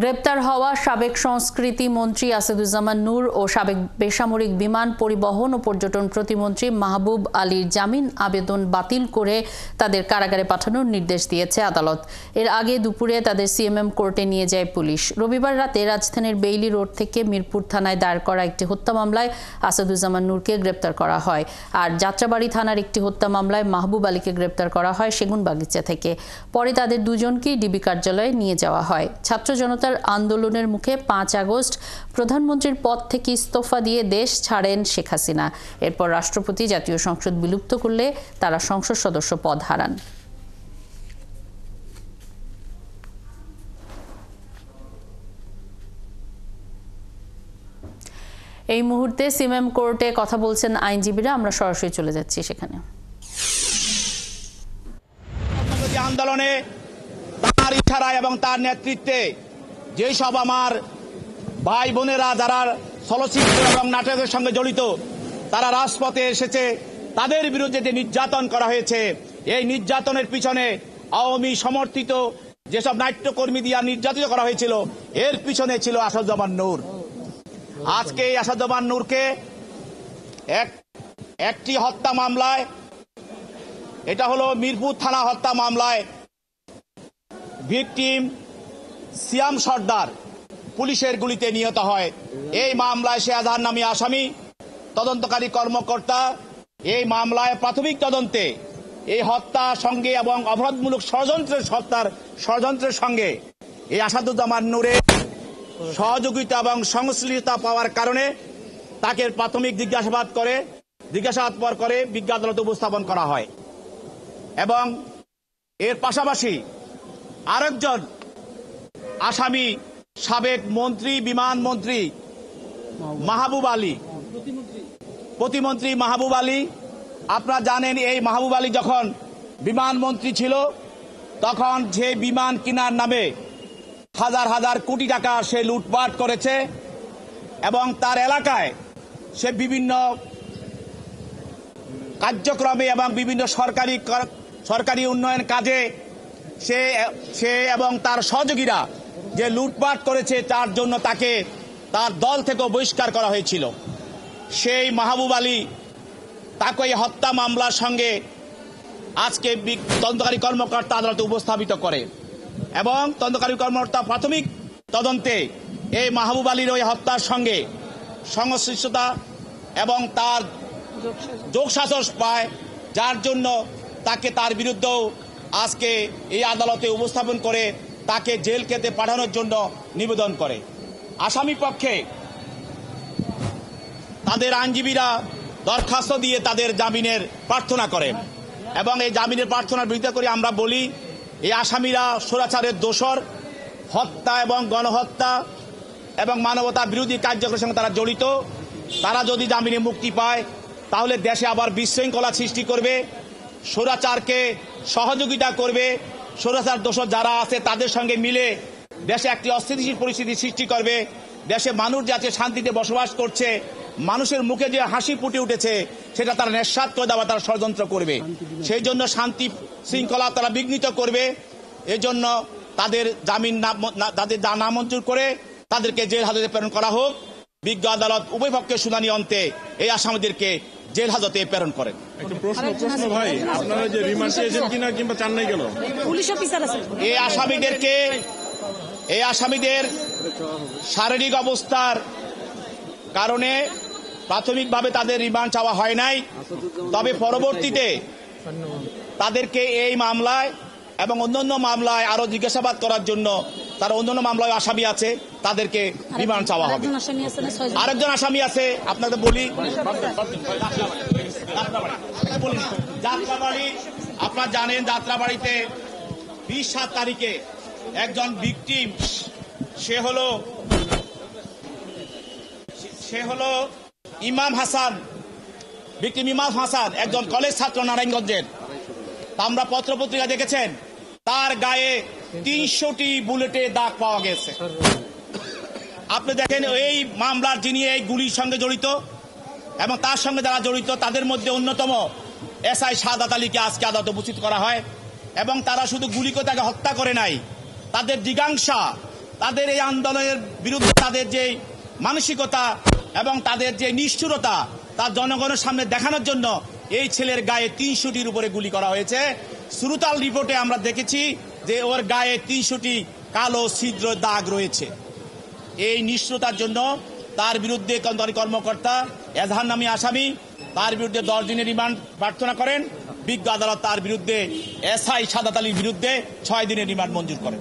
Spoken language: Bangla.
গ্রেপ্তার হওয়া সাবেক সংস্কৃতি মন্ত্রী আসাদুজ্জামান নূর ও সাবেক বেসামরিক বিমান পরিবহন ও পর্যটন প্রতিমন্ত্রী মাহবুব আলীর জামিন আবেদন বাতিল করে তাদের কারাগারে পাঠানোর নির্দেশ দিয়েছে আদালত। এর আগে দুপুরে তাদের সিএমএম কোর্টে নিয়ে যায় পুলিশ। রবিবার রাতে রাজধানীর বেইলি রোড থেকে মিরপুর থানায় দায়ের করা একটি হত্যা মামলায় আসাদুজ্জামান নূরকে গ্রেপ্তার করা হয়, আর যাত্রাবাড়ি থানার একটি হত্যা মামলায় মাহবুব আলীকে গ্রেপ্তার করা হয় সেগুনবাগিচা থেকে। পরে তাদের দুজনকেই ডিবি কার্যালয়ে নিয়ে যাওয়া হয়। ছাত্র জনতার আন্দোলনের মুখে 5 আগস্ট প্রধানমন্ত্রীর পদ থেকে ইস্তফা দিয়ে দেশ ছাড়েন শেখ হাসিনা। এরপর রাষ্ট্রপতি জাতীয় সংসদ বিলুপ্ত করলে তারা সংসদ সদস্য পদ হারান। এই মুহূর্তে সিএমএম কোর্টে কথা বলছেন আইনজীবীরা। আমরা সরাসরি চলে যাচ্ছি সেখানে। আন্দোলনে তার ইশারায় এবং তার নেতৃত্বে যেসব আমার ভাই বোনেরা যারা চলচ্চিত্র এবং নাটকের সঙ্গে জড়িত তারা রাজপথে এসেছে, তাদের বিরুদ্ধে যে নির্যাতন করা হয়েছে, এই নির্যাতনের পিছনে আওয়ামী সমর্থিত যেসব নাট্যকর্মী দিয়া নির্যাতিত করা হয়েছিল, এর পিছনে ছিল আসাদুজ্জামান নূর। আজকে এই আসাদুজ্জামান নূরকে একটি হত্যা মামলায়, এটা হলো মিরপুর থানা হত্যা মামলায় ভিকটিম সিয়াম সর্দার পুলিশের গুলিতে নিহত হয়। এই মামলায় সে আজহার নামী আসামি, তদন্তকারী কর্মকর্তা এই মামলায় প্রাথমিক তদন্তে এই হত্যার সঙ্গে এবং অপরাধমূলক ষড়যন্ত্রের সঙ্গে এই আসাদুজ্জামান নূরের সহযোগিতা এবং সংশ্লিষ্টতা পাওয়ার কারণে তাকে প্রাথমিক জিজ্ঞাসাবাদ করে বিজ্ঞ আদালতে উপস্থাপন করা হয়। এবং এর পাশাপাশি আরেকজন আসামি সাবেক মন্ত্রী, বিমান মন্ত্রী মাহবুব আলী, প্রতিমন্ত্রী মাহবুব আলী। আপনারা জানেন এই মাহবুব আলী যখন বিমান মন্ত্রী ছিল তখন যে বিমান কেনার নামে হাজার হাজার কোটি টাকা সে লুটপাট করেছে এবং তার এলাকায় সে বিভিন্ন কার্যক্রমে এবং বিভিন্ন সরকারি উন্নয়ন কাজে সে এবং তার সহযোগীরা যে লুটপাট করেছে, তার জন্য তাকে তার দল থেকে বহিষ্কার করা হয়েছিল। সেই মাহবুব আলী তাকে এই হত্যা মামলার সঙ্গে আজকে তদন্তকারী কর্মকর্তা আদালতে উপস্থাপিত করে এবং তদন্তকারী কর্মকর্তা প্রাথমিক তদন্তে এই মাহবুব আলীর ওই হত্যার সঙ্গে সংশ্লিষ্টতা এবং তার যোগসাজশ পায়, যার জন্য তাকে তার বিরুদ্ধেও আজকে এই আদালতে উপস্থাপন করে তাকে জেল খেতে পাঠানোর জন্য নিবেদন করে। আসামি পক্ষে তাদের আইনজীবীরা দরখাস্ত দিয়ে তাদের জামিনের প্রার্থনা করেন এবং এই জামিনের প্রার্থনার বিরোধিতা করে আমরা বলি এই আসামিরা স্বৈরাচারের দোষর, হত্যা এবং গণহত্যা এবং মানবতা বিরোধী কার্যক্রমের সঙ্গে তারা জড়িত। তারা যদি জামিনে মুক্তি পায় তাহলে দেশে আবার বিশৃঙ্খলা সৃষ্টি করবে, স্বৈরাচারকে সহযোগিতা করবে, স্বৈরাচার দোষর যারা আছে তাদের সঙ্গে মিলে দেশে একটি অস্থিতিশীল পরিস্থিতি সৃষ্টি করবে। দেশে মানুষ যাতে শান্তিতে বসবাস করছে, মানুষের মুখে যে হাসি ফুটে উঠেছে সেটা তারা নিঃস্বাত করে দেওয়া তারা ষড়যন্ত্র করবে। সেই জন্য শান্তি শৃঙ্খলা তারা বিঘ্নিত করবে। এজন্য তাদের জামিন তাদের নামঞ্জুর করে তাদেরকে জেল হাজতে প্রেরণ করা হোক। বিজ্ঞ আদালত উভয় পক্ষের শুনানি অন্তে এই আসামিদেরকে জেল হাজতে প্রেরণ করেন। এই আসামিদের শারীরিক অবস্থার কারণে প্রাথমিকভাবে তাদের রিমান্ড চাওয়া হয় নাই, তবে পরবর্তীতে তাদেরকে এই মামলায় এবং অন্যান্য মামলায় আরো জিজ্ঞাসাবাদ করার জন্য তারা অন্যান্য মামলায় আসামি আছে, তাদেরকে রিমান্ড চাওয়া হবে। আরেকজন আসামি আছে আপনাদের বলি, যাত্রাবাড়ি। আপনারা জানেন যাত্রাবাড়িতে 20-7 তারিখে একজন ভিকটিম, সে হলো ইমাম হাসান, ভিকটিম ইমাম হাসান, একজন কলেজ ছাত্র নারায়ণগঞ্জের। আমরা পত্রপত্রিকা দেখেছেন তার গায়ে 300টি বুলেটে দাগ পাওয়া গেছে। আপনি দেখেন এই মামলার যিনি এই গুলির সঙ্গে জড়িত এবং তার সঙ্গে যারা জড়িত তাদের মধ্যে অন্যতম এসআই সাদাত আলীকে আজকে আদালতে উপস্থিত করা হয় এবং তারা শুধু গুলি করে তাকে হত্যা করে নাই, তাদের জিজ্ঞাসা তাদের এই আন্দোলনের বিরুদ্ধে তাদের যে মানসিকতা এবং তাদের যে নিষ্ঠুরতা তা জনগণের সামনে দেখানোর জন্য এই ছেলের গায়ে 300টির উপরে গুলি করা হয়েছে। শ্রুতাল রিপোর্টে আমরা দেখেছি যে ওর গায়ে 300টি কালো ছিদ্র দাগ রয়েছে। এই নিষ্ঠুরতার জন্য তার বিরুদ্ধে কর্মকর্তা এজাহার নামী আসামি তার বিরুদ্ধে 10 দিনের রিমান্ড প্রার্থনা করেন। বিজ্ঞ আদালত তার বিরুদ্ধে এসআই সাদাত আলীর বিরুদ্ধে 6 দিনের রিমান্ড মঞ্জুর করেন।